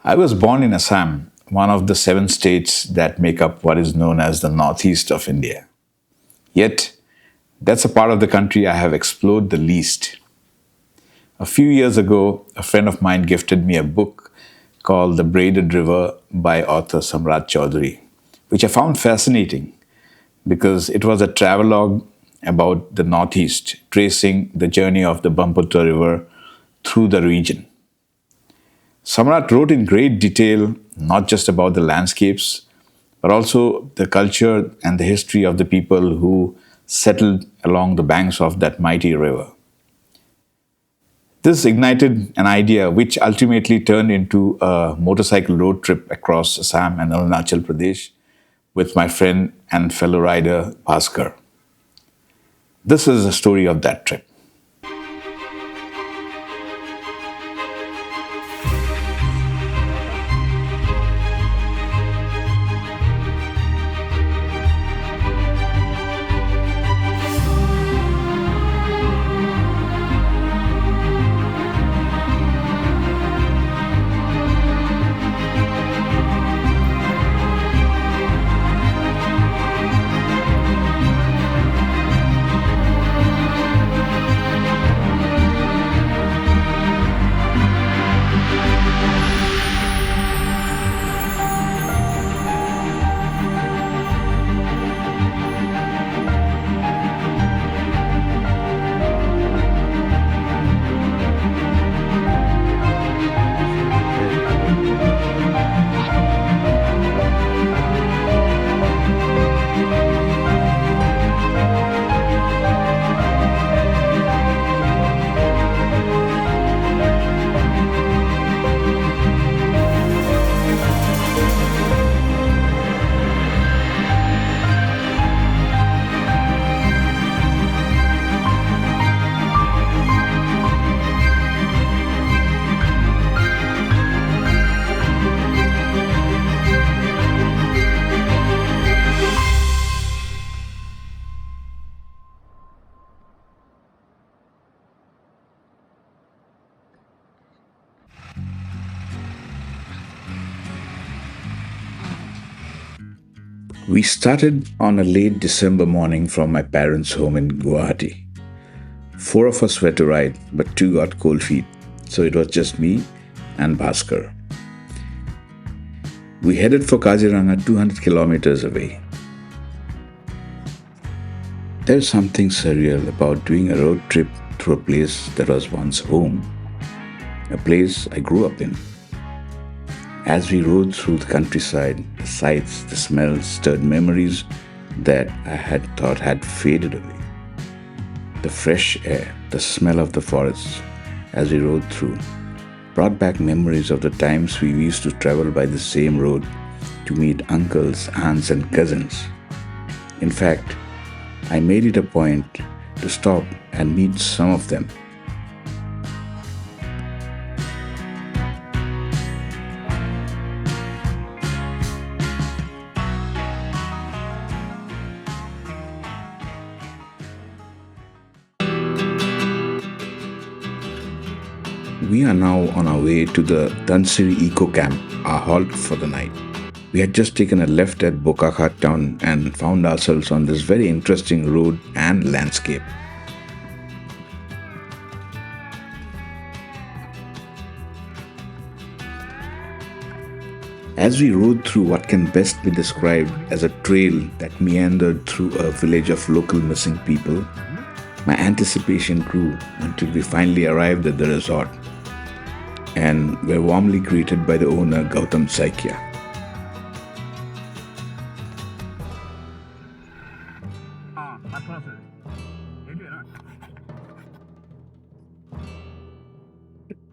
I was born in Assam, one of the seven states that make up what is known as the northeast of India. Yet, that's a part of the country I have explored the least. A few years ago, a friend of mine gifted me a book called The Braided River by author Samrat Chaudhary, which I found fascinating because it was a travelogue about the Northeast, tracing the journey of the Brahmaputra River through the region. Samrat wrote in great detail not just about the landscapes, but also the culture and the history of the people who settled along the banks of that mighty river. This ignited an idea which ultimately turned into a motorcycle road trip across Assam and Arunachal Pradesh with my friend and fellow rider Bhaskar. This is the story of that trip. We started on a late December morning from my parents' home in Guwahati. Four of us were to ride, but two got cold feet, so it was just me and Bhaskar. We headed for Kaziranga 200 kilometers away. There's something surreal about doing a road trip through a place that was once home, a place I grew up in. As we rode through the countryside, the sights, the smells stirred memories that I had thought had faded away. The fresh air, the smell of the forests as we rode through, brought back memories of the times we used to travel by the same road to meet uncles, aunts, and cousins. In fact, I made it a point to stop and meet some of them. We are now on our way to the Dansiri Eco Camp, our halt for the night. We had just taken a left at Bokakhat town and found ourselves on this very interesting road and landscape. As we rode through what can best be described as a trail that meandered through a village of local missing people, my anticipation grew until we finally arrived at the resort and were warmly greeted by the owner, Gautam Saikia.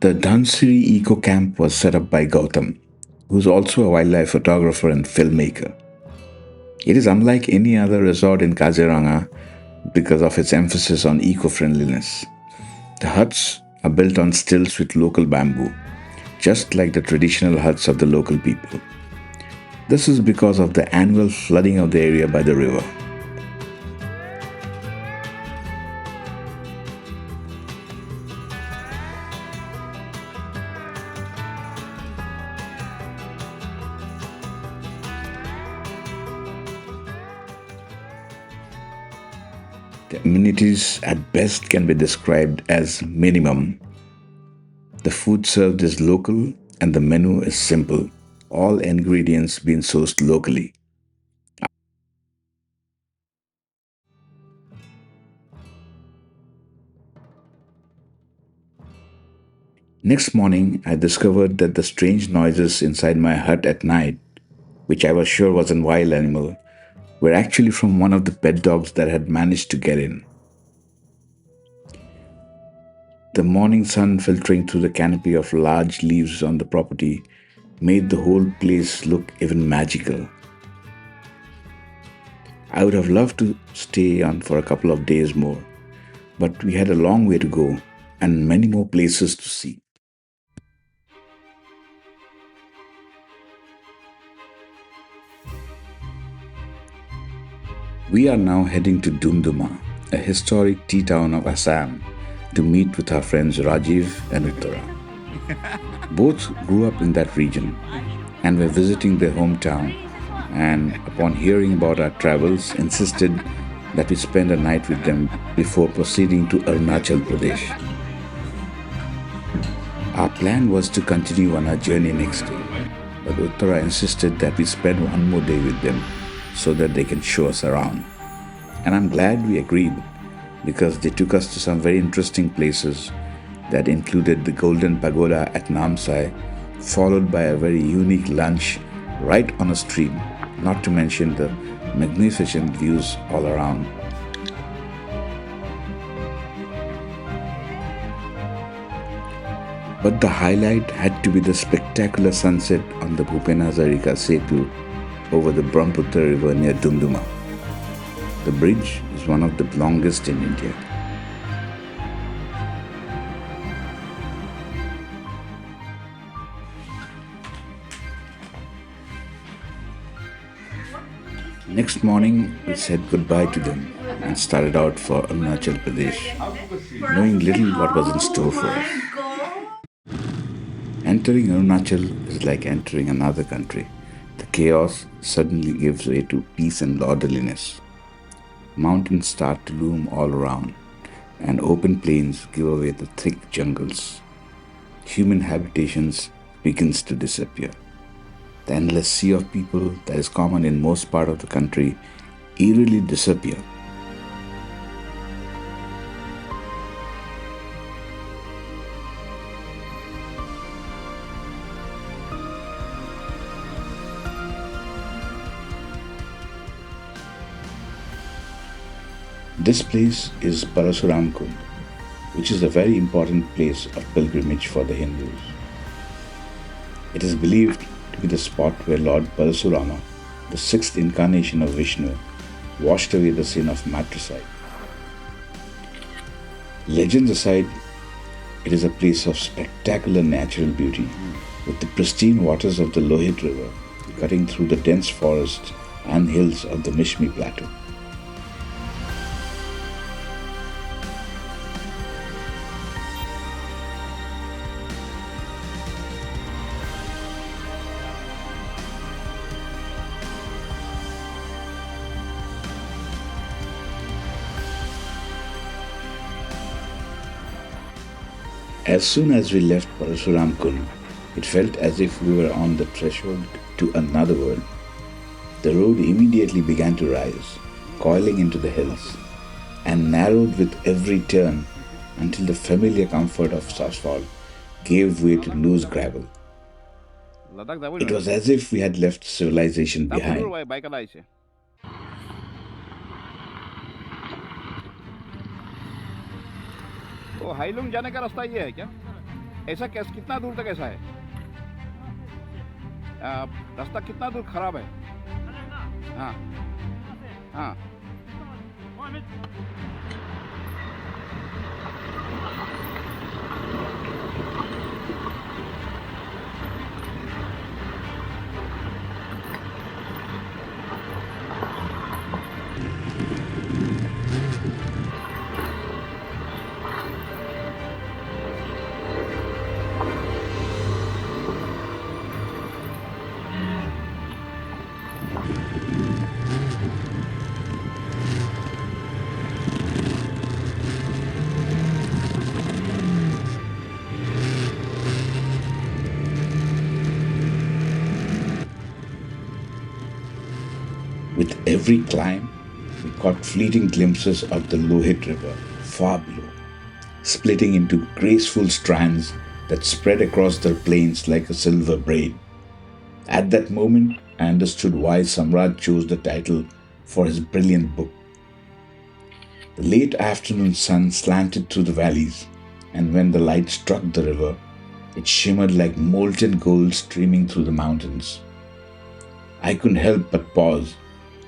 The Dansiri Eco Camp was set up by Gautam, who's also a wildlife photographer and filmmaker. It is unlike any other resort in Kaziranga because of its emphasis on eco-friendliness. The huts are built on stilts with local bamboo, just like the traditional huts of the local people. This is because of the annual flooding of the area by the river. The amenities at best can be described as minimum. The food served is local and the menu is simple, all ingredients being sourced locally. Next morning, I discovered that the strange noises inside my hut at night, which I was sure was a wild animal, were actually from one of the pet dogs that had managed to get in. The morning sun filtering through the canopy of large leaves on the property made the whole place look even magical. I would have loved to stay on for a couple of days more, but we had a long way to go and many more places to see. We are now heading to Dumduma, a historic tea town of Assam, to meet with our friends Rajiv and Uttara. Both grew up in that region and were visiting their hometown, and upon hearing about our travels insisted that we spend a night with them before proceeding to Arunachal Pradesh. Our plan was to continue on our journey next day, but Uttara insisted that we spend one more day with them so that they can show us around. And I'm glad we agreed because they took us to some very interesting places that included the Golden Pagoda at Namsai, followed by a very unique lunch right on a stream, not to mention the magnificent views all around. But the highlight had to be the spectacular sunset on the Bhupena Hazarika Setu over the Brahmaputra river near Dumduma. The bridge is one of the longest in India. Next morning, we said goodbye to them and started out for Arunachal Pradesh, knowing little what was in store for us. Entering Arunachal is like entering another country. The chaos suddenly gives way to peace and orderliness. Mountains start to loom all around, and open plains give away the thick jungles. Human habitations begins to disappear. The endless sea of people that is common in most part of the country eerily disappear. This place is Parasuram Kund, which is a very important place of pilgrimage for the Hindus. It is believed to be the spot where Lord Parasurama, the sixth incarnation of Vishnu, washed away the sin of matricide. Legends aside, it is a place of spectacular natural beauty, with the pristine waters of the Lohit river cutting through the dense forests and hills of the Mishmi Plateau. As soon as we left Parasuram Kund, it felt as if we were on the threshold to another world. The road immediately began to rise, coiling into the hills, and narrowed with every turn until the familiar comfort of asphalt gave way to loose gravel. It was as if we had left civilization behind. तो हाईलुंग जाने का रास्ता ये है क्या? ऐसा कैसे कितना दूर तक ऐसा है? रास्ता कितना दूर खराब है? हाँ हाँ With every climb, we caught fleeting glimpses of the Lohit River far below, splitting into graceful strands that spread across the plains like a silver braid. At that moment, I understood why Samrat chose the title for his brilliant book. The late afternoon sun slanted through the valleys, and when the light struck the river, it shimmered like molten gold streaming through the mountains. I couldn't help but pause,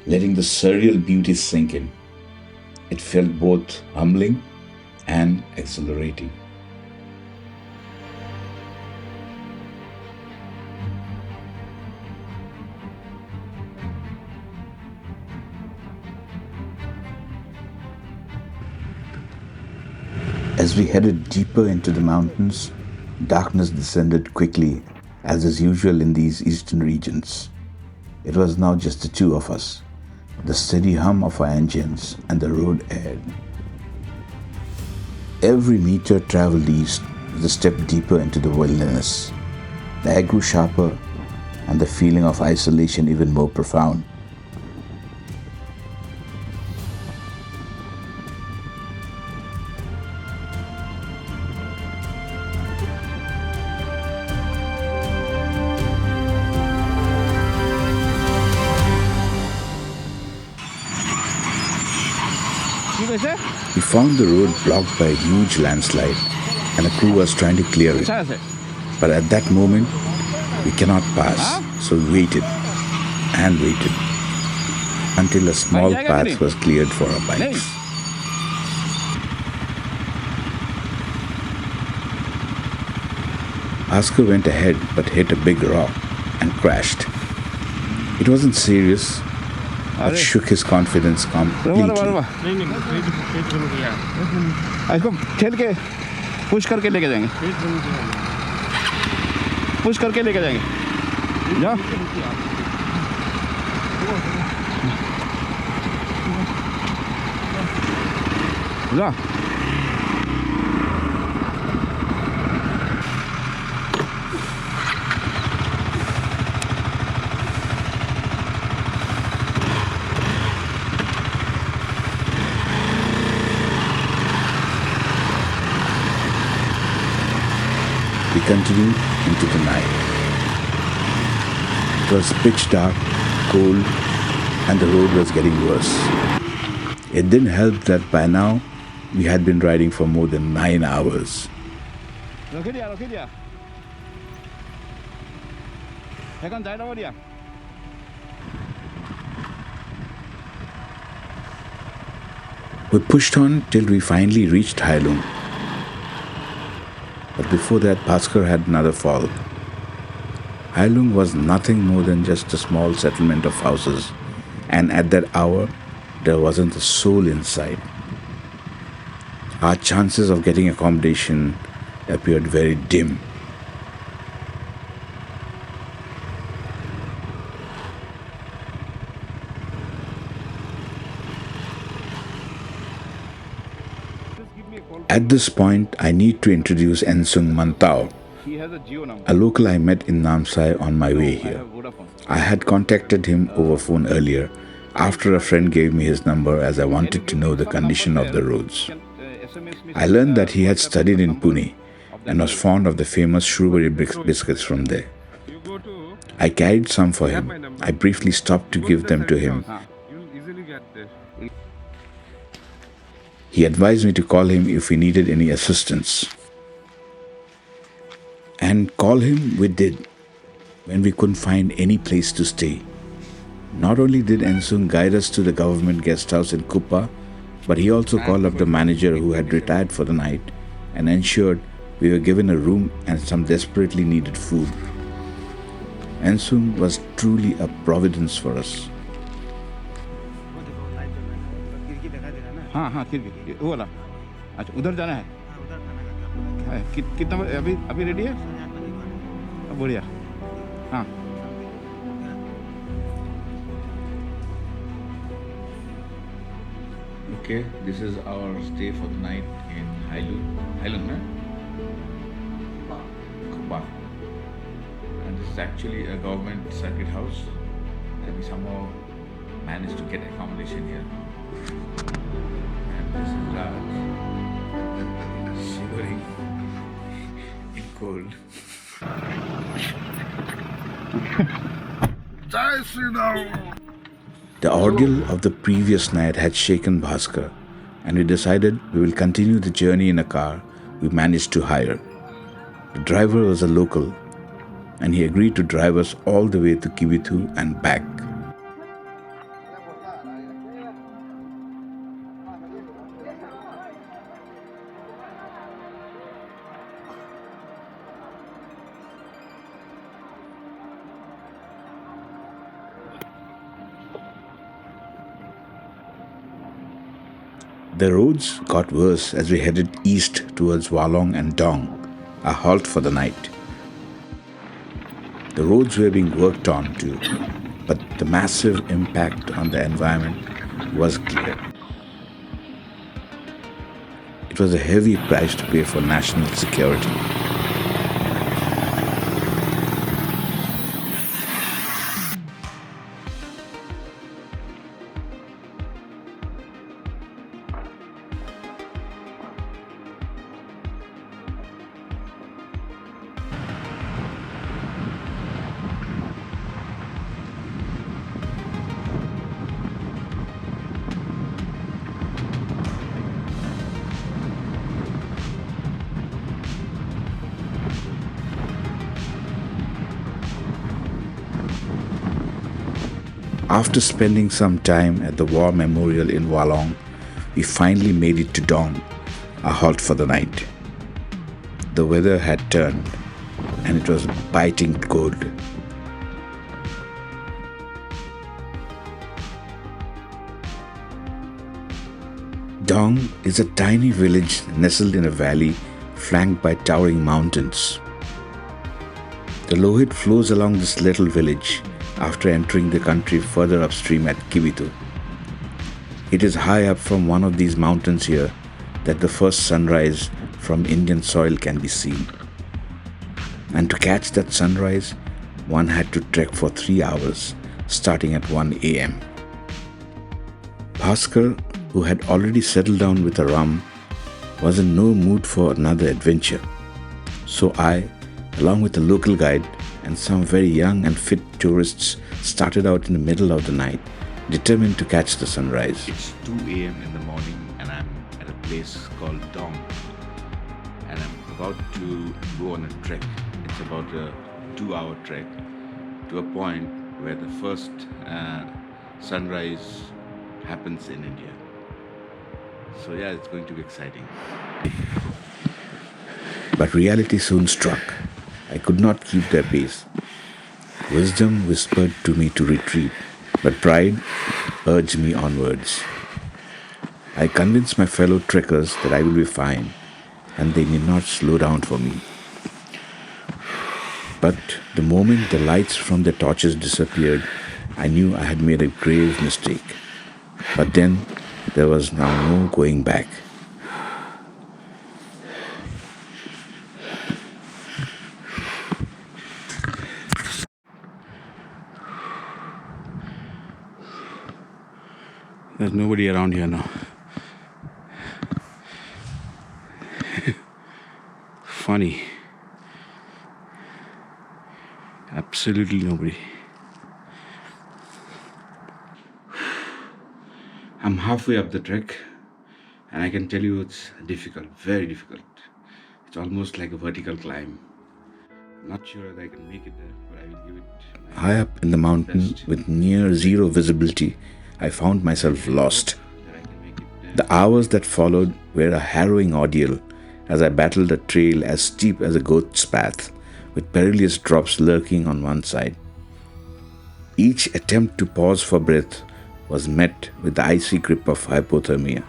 letting the surreal beauty sink in. It felt both humbling and exhilarating. As we headed deeper into the mountains, darkness descended quickly, as is usual in these eastern regions. It was now just the two of us, the steady hum of our engines, and the road ahead. Every meter traveled east was a step deeper into the wilderness. The air grew sharper, and the feeling of isolation even more profound. We found the road blocked by a huge landslide, and a crew was trying to clear it. But at that moment, we cannot pass, so we waited and waited until a small path was cleared for our bikes. Bhaskar went ahead but hit a big rock and crashed. It wasn't serious, but shook his confidence completely. इसको ठेल के push करके लेके जाएंगे, push करके लेके जाएंगे। जा जा We continued into the night. It was pitch dark, cold, and the road was getting worse. It didn't help that by now we had been riding for more than 9 hours. रखी दिया এখন যাই দাও দিয়া We pushed on till we finally reached Hailung. But before that, Bhaskar had another fall. Hailung was nothing more than just a small settlement of houses, and at that hour, there wasn't a soul inside. Our chances of getting accommodation appeared very dim. At this point, I need to introduce Ensung Mantao, He has a Geo number. a local I met in Namsai on my way I here. have Vodafone. I had contacted him over phone earlier after a friend gave me his number as I wanted to know the condition of the roads. I learned that he had studied in Pune and was fond of the famous strawberry biscuits from there. I carried some for him. I briefly stopped to give them to him. You'll easily get there. He advised me to call him if we needed any assistance. And call him we did when we couldn't find any place to stay. Not only did Ensung guide us to the government guest house in Khuppa, but he also called up the manager who had retired for the night and ensured we were given a room and some desperately needed food. Ensung was truly a providence for us. हाँ हाँ खिड़की वो वाला अच्छा उधर जाना है कितना अभी अभी रेडी है बढ़िया हाँ Okay, this is our stay for the night in Hailung, na? Khuppa. And this is actually a government circuit house that we somehow managed to get accommodation here. And this is Raj, shivering in cold. The ordeal of the previous night had shaken Bhaskar, and we decided we will continue the journey in a car we managed to hire. The driver was a local, and he agreed to drive us all the way to Kibithu and back. The roads got worse as we headed east towards Walong and Dong, a halt for the night. The roads were being worked on too, but the massive impact on the environment was clear. It was a heavy price to pay for national security. After spending some time at the War Memorial in Walong, we finally made it to Dong, a halt for the night. The weather had turned, and it was biting cold. Dong is a tiny village nestled in a valley flanked by towering mountains. The Lohit flows along this little village after entering the country further upstream at Kibithu. It is high up from one of these mountains here that the first sunrise from Indian soil can be seen. And to catch that sunrise, one had to trek for 3 hours, starting at 1 a.m. Bhaskar, who had already settled down with a rum, was in no mood for another adventure. So I, along with a local guide and some very young and fit tourists, started out in the middle of the night, determined to catch the sunrise. It's 2 a.m. in the morning and I'm at a place called Dong. And I'm about to go on a trek. It's about a 2-hour trek to a point where the first sunrise happens in India. So yeah, it's going to be exciting. But reality soon struck. I could not keep their pace. Wisdom whispered to me to retreat, but pride urged me onwards. I convinced my fellow trekkers that I will be fine, and they need not slow down for me. But the moment the lights from their torches disappeared, I knew I had made a grave mistake. But then there was now no going back. There's nobody around here now. Funny. Absolutely nobody. I'm halfway up the trek, and I can tell you it's difficult, very difficult. It's almost like a vertical climb. I'm not sure that I can make it there, but I will give it. High up in the mountain with near zero visibility, I found myself lost. The hours that followed were a harrowing ordeal as I battled a trail as steep as a goat's path, with perilous drops lurking on one side. Each attempt to pause for breath was met with the icy grip of hypothermia,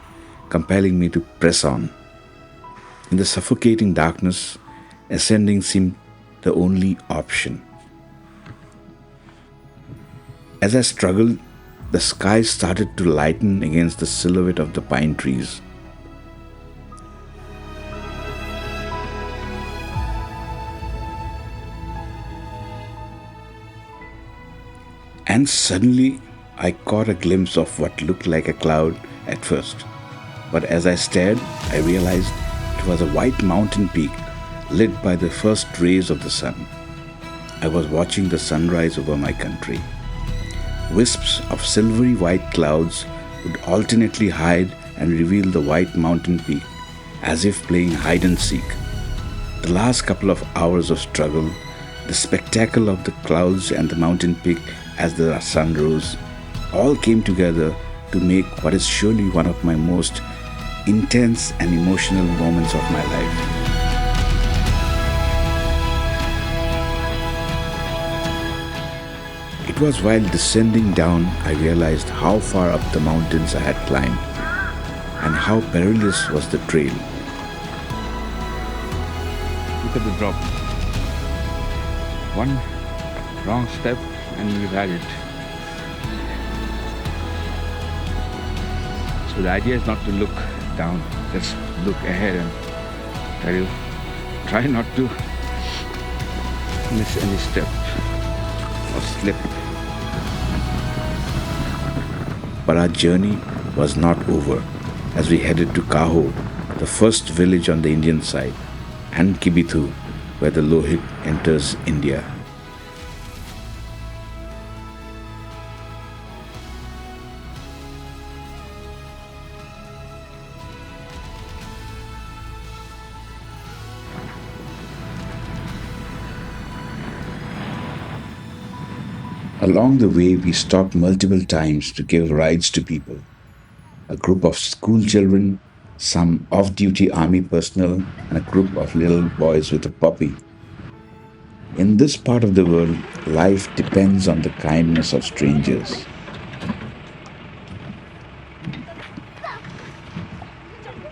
compelling me to press on. In the suffocating darkness, ascending seemed the only option. As I struggled, the sky started to lighten against the silhouette of the pine trees. And suddenly, I caught a glimpse of what looked like a cloud at first. But as I stared, I realized it was a white mountain peak lit by the first rays of the sun. I was watching the sunrise over my country. Wisps of silvery white clouds would alternately hide and reveal the white mountain peak as if playing hide and seek. The last couple of hours of struggle, the spectacle of the clouds and the mountain peak as the sun rose, all came together to make what is surely one of my most intense and emotional moments of my life. It was while descending down I realized how far up the mountains I had climbed and how perilous was the trail. Look at the drop. One wrong step and we've had it. So the idea is not to look down, just look ahead and try not to miss any step or slip. But our journey was not over as we headed to Kaho, the first village on the Indian side, and Kibithu, where the Lohit enters India. Along the way, we stopped multiple times to give rides to people. A group of school children, some off-duty army personnel, and a group of little boys with a puppy. In this part of the world, life depends on the kindness of strangers.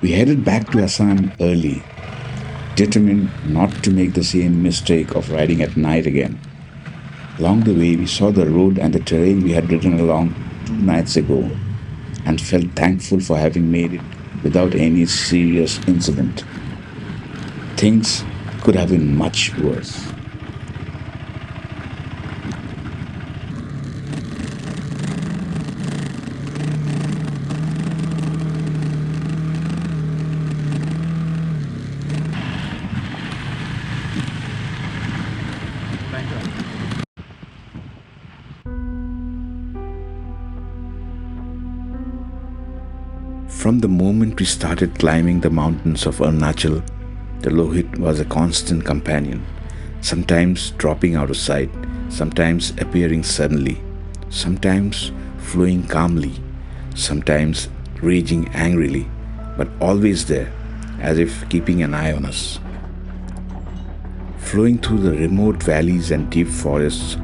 We headed back to Assam early, determined not to make the same mistake of riding at night again. Along the way, we saw the road and the terrain we had ridden along 2 nights ago and felt thankful for having made it without any serious incident. Things could have been much worse. From the moment we started climbing the mountains of Arunachal, the Lohit was a constant companion, sometimes dropping out of sight, sometimes appearing suddenly, sometimes flowing calmly, sometimes raging angrily, but always there, as if keeping an eye on us. Flowing through the remote valleys and deep forests,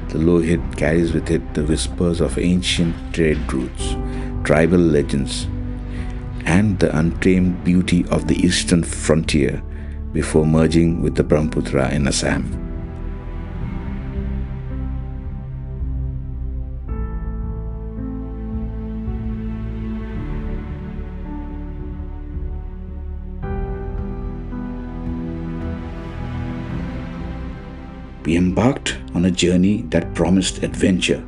the Lohit carries with it the whispers of ancient trade routes, tribal legends, and the untamed beauty of the eastern frontier before merging with the Brahmaputra in Assam. We embarked on a journey that promised adventure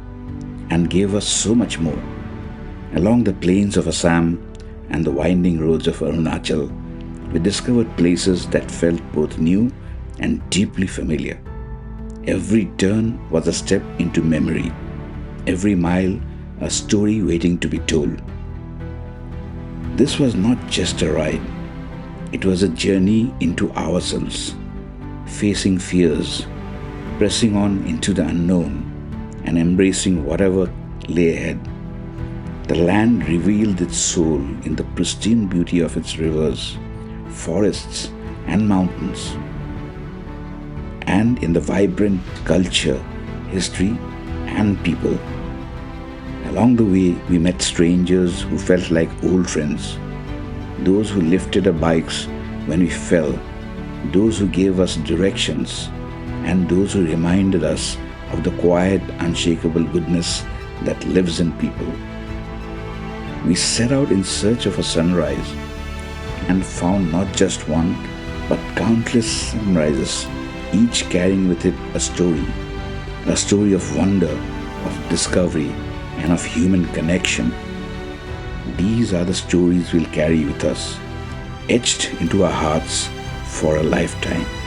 and gave us so much more. Along the plains of Assam and the winding roads of Arunachal, we discovered places that felt both new and deeply familiar. Every turn was a step into memory, every mile a story waiting to be told. This was not just a ride, it was a journey into ourselves, facing fears, pressing on into the unknown, and embracing whatever lay ahead. The land revealed its soul in the pristine beauty of its rivers, forests, and mountains, and in the vibrant culture, history, and people. Along the way, we met strangers who felt like old friends, those who lifted our bikes when we fell, those who gave us directions, and those who reminded us of the quiet, unshakable goodness that lives in people. We set out in search of a sunrise and found not just one, but countless sunrises, each carrying with it a story of wonder, of discovery, and of human connection. These are the stories we'll carry with us, etched into our hearts for a lifetime.